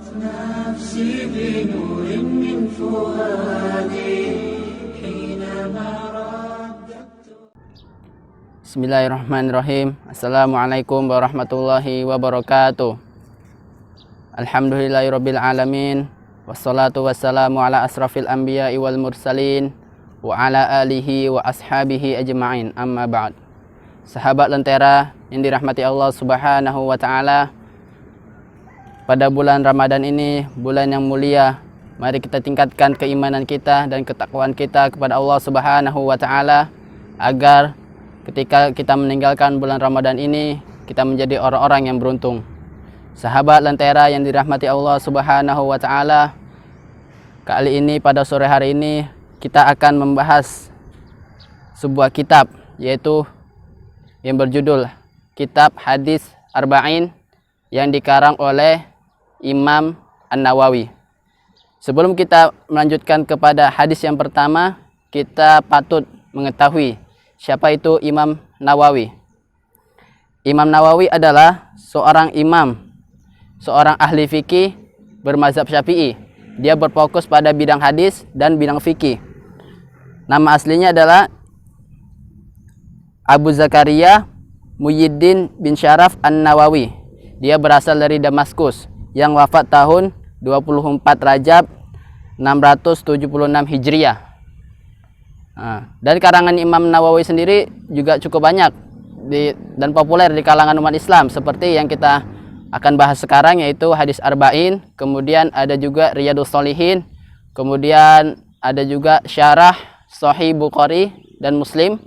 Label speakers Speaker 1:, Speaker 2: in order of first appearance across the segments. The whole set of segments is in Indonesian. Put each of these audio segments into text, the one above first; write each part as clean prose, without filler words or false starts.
Speaker 1: نفسي بنور من فؤادي حينما رددت.
Speaker 2: Bismillahirrahmanirrahim. Assalamualaikum warahmatullahi wabarakatuh. Alhamdulillahirabbil alamin. Wassalatu wassalamu ala asrafil anbiya'i wal mursalin wa ala alihi wa ashabihi ajma'in. Amma ba'd. Sahabat Lentera yang dirahmati Allah Subhanahu wa taala, pada bulan Ramadan ini, bulan yang mulia, mari kita tingkatkan keimanan kita dan ketakwaan kita kepada Allah Subhanahu wa taala agar ketika kita meninggalkan bulan Ramadan ini, kita menjadi orang-orang yang beruntung. Sahabat Lentera yang dirahmati Allah Subhanahu wa taala, kali ini pada sore hari ini kita akan membahas sebuah kitab, yaitu yang berjudul Kitab Hadis Arba'in yang dikarang oleh Imam An-Nawawi. Sebelum kita melanjutkan kepada hadis yang pertama, kita patut mengetahui siapa itu Imam Nawawi. Imam Nawawi adalah seorang imam, seorang ahli fikih bermazhab Syafi'i. Dia berfokus pada bidang hadis dan bidang fikih. Nama aslinya adalah Abu Zakaria Muhyiddin bin Syaraf An-Nawawi. Dia berasal dari Damaskus yang wafat tahun 24 Rajab 676 Hijriah. Dan karangan Imam Nawawi sendiri juga cukup banyak dan populer di kalangan umat Islam, seperti yang kita akan bahas sekarang, yaitu Hadis Arba'in, kemudian ada juga Riyadhus Shalihin, kemudian ada juga Syarah Sahih Bukhari dan Muslim.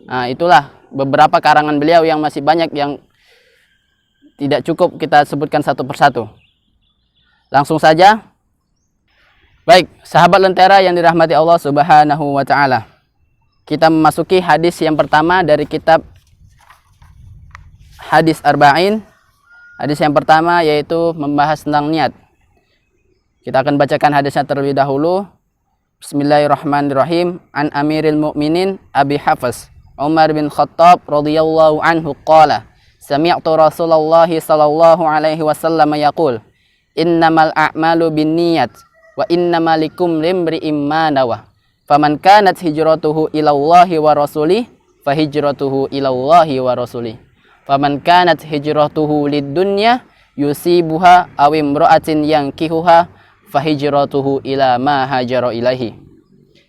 Speaker 2: Itulah beberapa karangan beliau yang masih banyak yang tidak cukup kita sebutkan satu persatu. Langsung saja. Baik, sahabat Lentera yang dirahmati Allah Subhanahu wa taala. Kita memasuki hadis yang pertama dari kitab Hadis Arba'in. Hadis yang pertama yaitu membahas tentang niat. Kita akan bacakan hadisnya terlebih dahulu. Bismillahirrahmanirrahim. An Amiril Mu'minin Abi Hafs Umar bin Khattab radhiyallahu anhu qala sami'tu Rasulullah sallallahu alaihi wasallam yaqul innamal a'malu binniyat wa innamal likulli imri'in ma nawa faman kanat hijratuhu ilallahi wa rasulih fa hijratuhu ilallahi wa rasulih faman kanat hijratuhu lid-dunya yusibuha aw imra'atin yankihuha fa hijratuhu ila ma hajara ilaihi.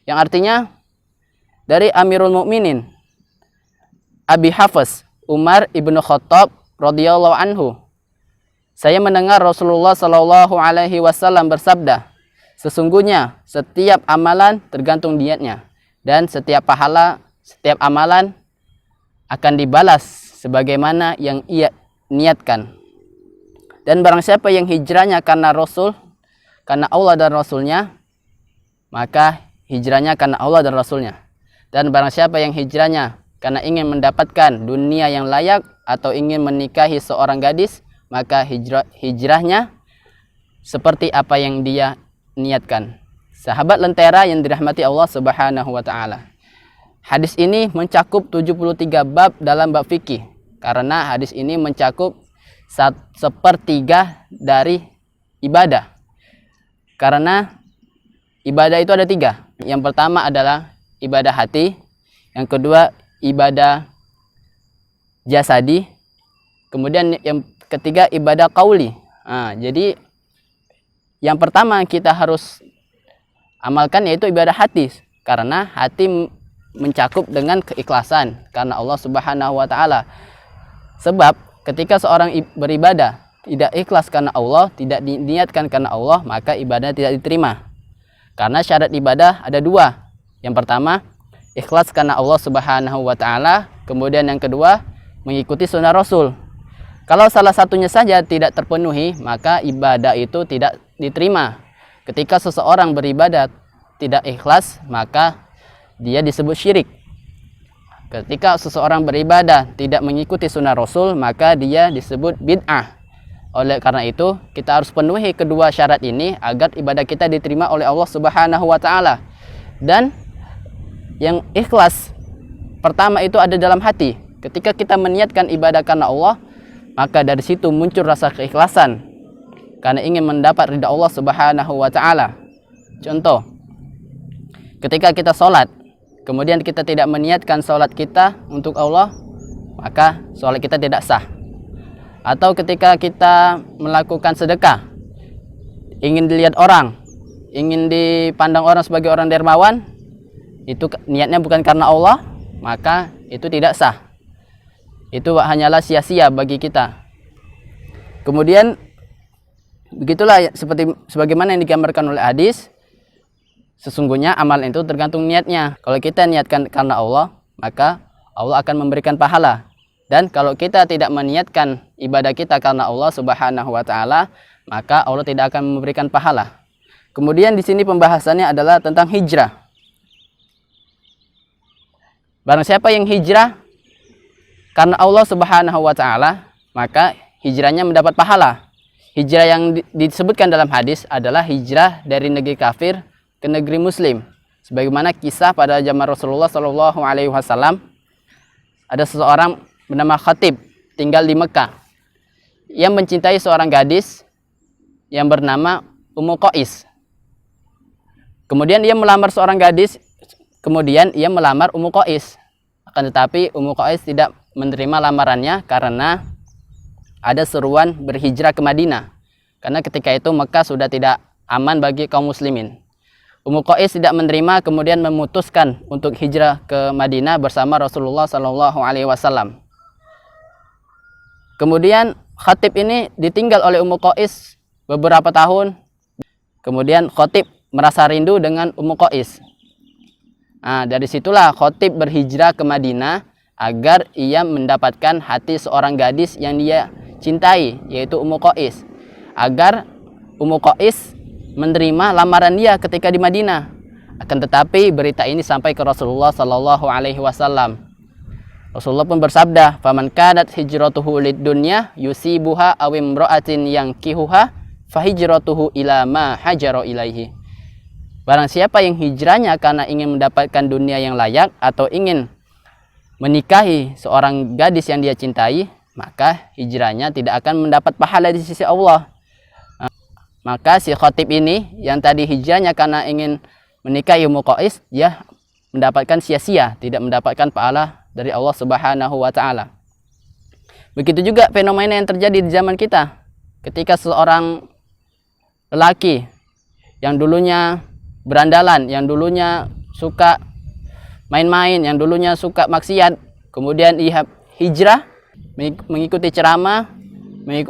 Speaker 2: Yang artinya dari Amirul Mukminin Abi Hafs Umar ibnu Khattab radhiyallahu anhu, saya mendengar Rasulullah sallallahu alaihi wasallam bersabda, sesungguhnya setiap amalan tergantung niatnya, dan setiap pahala, setiap amalan akan dibalas sebagaimana yang ia niatkan. Dan barang siapa yang hijrahnya karena Rasul, karena Allah dan Rasulnya, maka hijrahnya karena Allah dan Rasulnya. Dan barang siapa yang hijrahnya karena ingin mendapatkan dunia yang layak atau ingin menikahi seorang gadis, maka hijrahnya seperti apa yang dia niatkan. Sahabat Lentera yang dirahmati Allah Subhanahu wa taala. Hadis ini mencakup 73 bab dalam bab fikih, karena hadis ini mencakup sepertiga dari ibadah. Karena ibadah itu ada 3. Yang pertama adalah ibadah hati, yang kedua ibadah jasadi, kemudian yang ketiga ibadah qauli. Jadi yang pertama kita harus amalkan yaitu ibadah hati, karena hati mencakup dengan keikhlasan karena Allah Subhanahu wa taala. Sebab ketika seorang beribadah tidak ikhlas karena Allah, tidak diniatkan karena Allah, maka ibadah tidak diterima. Karena syarat ibadah ada 2. Yang pertama, ikhlas karena Allah Subhanahu wa taala, kemudian yang kedua, mengikuti sunnah Rasul. Kalau salah satunya saja tidak terpenuhi, maka ibadah itu tidak diterima. Ketika seseorang beribadah tidak ikhlas, maka dia disebut syirik. Ketika seseorang beribadah tidak mengikuti sunnah Rasul, maka dia disebut bid'ah. Oleh karena itu, kita harus penuhi kedua syarat ini agar ibadah kita diterima oleh Allah Subhanahu wa taala. Dan yang ikhlas pertama itu ada dalam hati. Ketika kita meniatkan ibadah karena Allah, maka dari situ muncul rasa keikhlasan. karena ingin mendapat ridha Allah Subhanahu wa taala. Contoh, ketika kita sholat, kemudian kita tidak meniatkan sholat kita untuk Allah, maka sholat kita tidak sah. Atau ketika kita melakukan sedekah, ingin dilihat orang, ingin dipandang orang sebagai orang dermawan, itu niatnya bukan karena Allah, maka itu tidak sah. Itu hanyalah sia-sia bagi kita. Kemudian begitulah sebagaimana yang digambarkan oleh hadis, sesungguhnya amal itu tergantung niatnya. Kalau kita niatkan karena Allah, maka Allah akan memberikan pahala. Dan kalau kita tidak meniatkan ibadah kita karena Allah Subhanahu wa taala, maka Allah tidak akan memberikan pahala. Kemudian di sini pembahasannya adalah tentang hijrah. Barang siapa yang hijrah karena Allah Subhanahu wa taala, maka hijrahnya mendapat pahala. Hijrah yang disebutkan dalam hadis adalah hijrah dari negeri kafir ke negeri muslim. Sebagaimana kisah pada zaman Rasulullah Shallallahu alaihi wasallam, ada seseorang bernama Khatib tinggal di Mekah yang mencintai seorang gadis yang bernama Ummu Qais. Kemudian ia melamar seorang gadis, kemudian ia melamar Ummu Qais. Akan tetapi Ummu Qais tidak menerima lamarannya karena ada seruan berhijrah ke Madinah. Karena ketika itu Mekah sudah tidak aman bagi kaum muslimin. Ummu Qais tidak menerima, kemudian memutuskan untuk hijrah ke Madinah bersama Rasulullah Shallallahu alaihi wasallam. Kemudian Khatib ini ditinggal oleh Ummu Qais beberapa tahun. Kemudian Khatib merasa rindu dengan Ummu Qais. Nah, dari situlah Khatib berhijrah ke Madinah agar ia mendapatkan hati seorang gadis yang dia cintai, yaitu Ummu Qais. Agar Ummu Qais menerima lamaran dia ketika di Madinah. Akan tetapi berita ini sampai ke Rasulullah Sallallahu alaihi wasallam. Rasulullah pun bersabda, "Faman kanat hijratuhu lid dunya yusibuha aw imra'atin yankihuha fahijratuhu ila ma hajara ilaihi." Barang siapa yang hijrahnya karena ingin mendapatkan dunia yang layak atau ingin menikahi seorang gadis yang dia cintai, maka hijrahnya tidak akan mendapat pahala di sisi Allah. Maka si Khatib ini yang tadi hijrahnya karena ingin menikahi Ummu Qais, dia mendapatkan sia-sia, tidak mendapatkan pahala dari Allah Subhanahu wa taala. Begitu juga fenomena yang terjadi di zaman kita. Ketika seorang lelaki yang dulunya berandalan, yang dulunya suka main-main, yang dulunya suka maksiat, kemudian ia hijrah, mengikuti ceramah,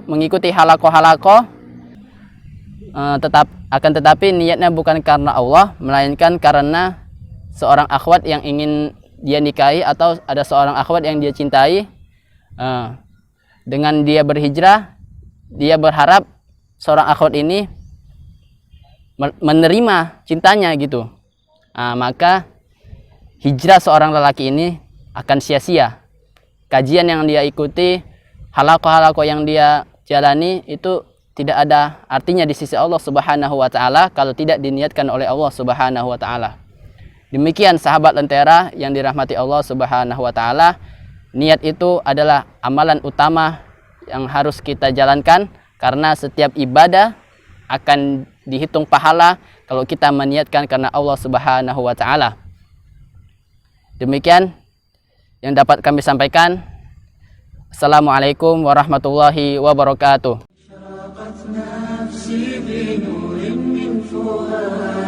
Speaker 2: mengikuti halaqah-halaqah, tetapi niatnya bukan karena Allah, melainkan karena seorang akhwat yang ingin dia nikahi atau ada seorang akhwat yang dia cintai. Dengan dia berhijrah, dia berharap seorang akhwat ini menerima cintanya gitu. Maka hijrah seorang lelaki ini akan sia-sia. Kajian yang dia ikuti, halaqah-halaqah yang dia jalani itu tidak ada artinya di sisi Allah Subhanahu wa taala kalau tidak diniatkan oleh Allah Subhanahu wa taala. Demikian sahabat Lentera yang dirahmati Allah Subhanahu wa taala, niat itu adalah amalan utama yang harus kita jalankan karena setiap ibadah akan dihitung pahala kalau kita meniatkan karena Allah Subhanahu wa taala. Demikian yang dapat kami sampaikan. Assalamualaikum warahmatullahi wabarakatuh.
Speaker 1: نفسي بنور من فؤادي